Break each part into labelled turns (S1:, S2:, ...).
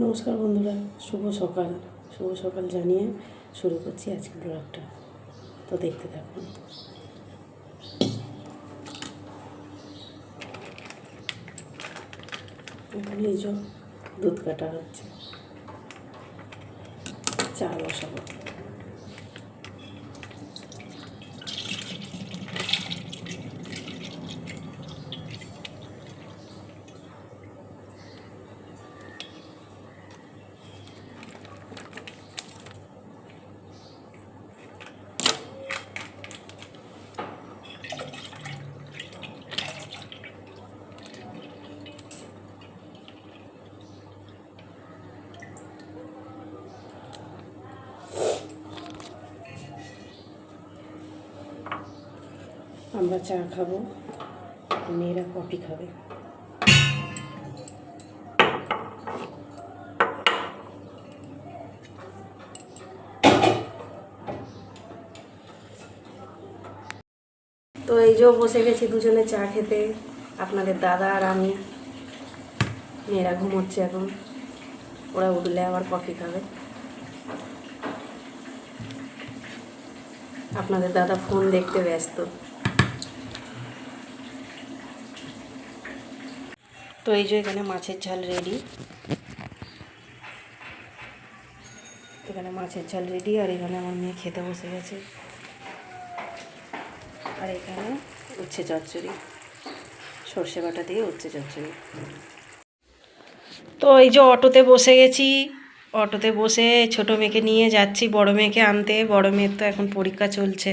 S1: নমস্কার বন্ধুরা, শুভ সকাল জানিয়ে শুরু করছি আজকের ব্লগটা। তো দেখতে থাকুন। এখন এই যে দুধ কাটা হচ্ছে, চা বসাবো। আমরা চা খাবো, মেয়েরা কফি খাবে। তো এই যে বসে গেছি দুজনে চা খেতে, আপনাদের দাদা আর আমি। মেয়েরা ঘুমোচ্ছে এখন, ওরা উঠলে আবার কফি খাবে। আপনাদের দাদা ফোন দেখতে ব্যস্ত। তো এই যে এখানে মাছের ঝাল রেডি, আর এখানে আমার মেয়ে খেতে বসে গেছে। আর এখানে উচ্ছে চচ্চড়ি, সর্ষে বাটা দিয়ে উচ্ছে চচ্চড়ি। তো এই যে অটোতে বসে গেছি, অটোতে বসে ছোটো মেয়েকে নিয়ে যাচ্ছি বড় মেয়েকে আনতে। বড় মেয়ের তো এখন পরীক্ষা চলছে,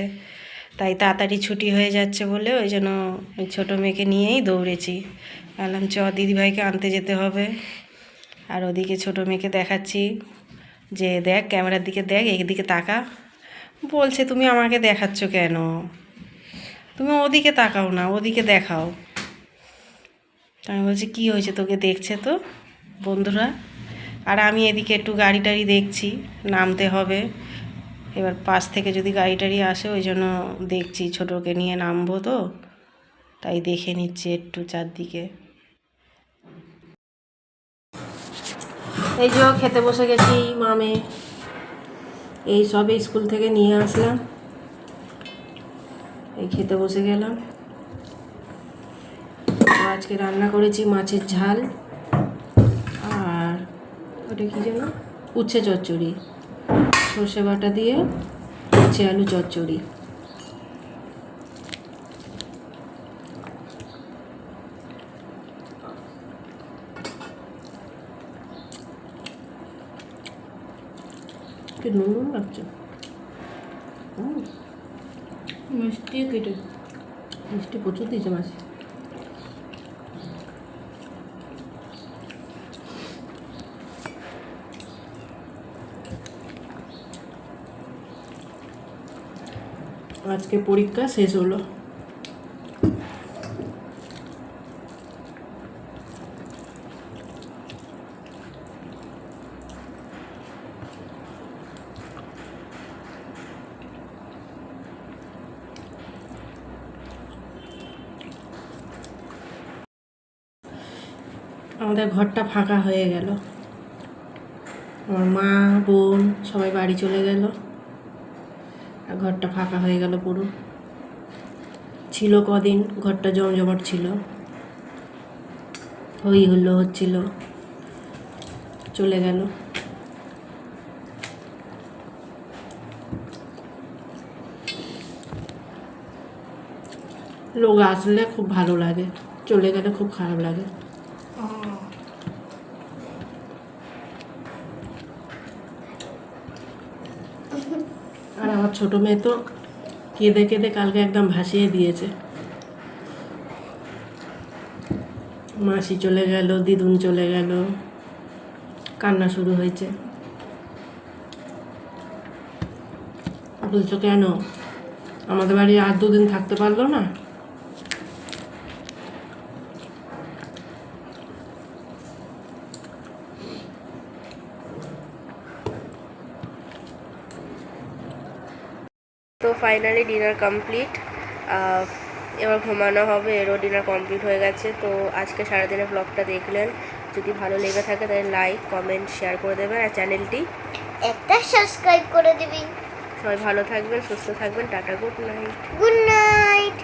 S1: তাই তাড়াতাড়ি ছুটি হয়ে যাচ্ছে বলে ওই জন্য ওই ছোটো মেয়েকে নিয়েই দৌড়েছি। বললাম চ দিদিভাইকে আনতে যেতে হবে। আর ওদিকে ছোটো মেয়েকে দেখাচ্ছি যে দেখ, ক্যামেরার দিকে দেখ, এইদিকে তাকা। বলছে তুমি আমাকে দেখাচ্ছ কেন, তুমি ওদিকে তাকাও না, ওদিকে দেখাও। আমি বলছি কী হয়েছে, তোকে দেখছে তো বন্ধুরা। আর আমি এদিকে একটু গাড়ি টাড়ি দেখছি, নামতে হবে এবার পাশ থেকে যদি গাড়ি টাড়ি আসে, ওই জন্য দেখছি, ছোটোকে নিয়ে নামবো তো, তাই দেখে নিচ্ছি একটু চারদিকে। এই যে খেতে বসে গেছি মামে, এই সবে স্কুল থেকে নিয়ে আসলাম, এই খেতে বসে গেলাম। আজকে রান্না করেছি মাছের ঝাল আর ওটা কী যেন উচ্ছে চচ্চড়ি, সর্ষে বাটা দিয়ে উচ্ছে আলু চচ্চড়ি। একটু নুন লাগছে, মিষ্টি কেটে, মিষ্টি প্রচুর দিয়েছে মাছ। আজকে পরীক্ষা শেষ হলো। আমাদের ঘরটা ফাঁকা হয়ে গেল, আমার মা বোন সবাই বাড়ি চলে গেল, আর ঘরটা ফাঁকা হয়ে গেল পুরো। ছিল কদিন ঘরটা জমজমাট ছিল, হই হুল্লো হচ্ছিল, চলে গেল। লোক আসলে খুব ভালো লাগে, চলে গেলে খুব খারাপ লাগে। আর আমার ছোটো মেয়ে তো কেঁদে কেঁদে কালকে একদম ভাসিয়ে দিয়েছে। মাসি চলে গেল, দিদুন চলে গেল, কান্না শুরু হয়েছে। বলছো কেন, আমাদের বাড়ি আর দুদিন থাকতে পারলো না?
S2: তো ফাইনালি ডিনার কমপ্লিট, এবার ঘুমানো হবে। এরও ডিনার কমপ্লিট হয়ে গেছে। তো আজকে সারাদিনের ব্লগটা দেখলেন, যদি ভালো লেগে থাকে তাহলে লাইক কমেন্ট শেয়ার করে দেবেন, আর চ্যানেলটি
S3: একটা সাবস্ক্রাইব করে দিবি।
S2: সবাই ভালো থাকবেন, সুস্থ থাকবেন, tata, good night.
S3: Good night.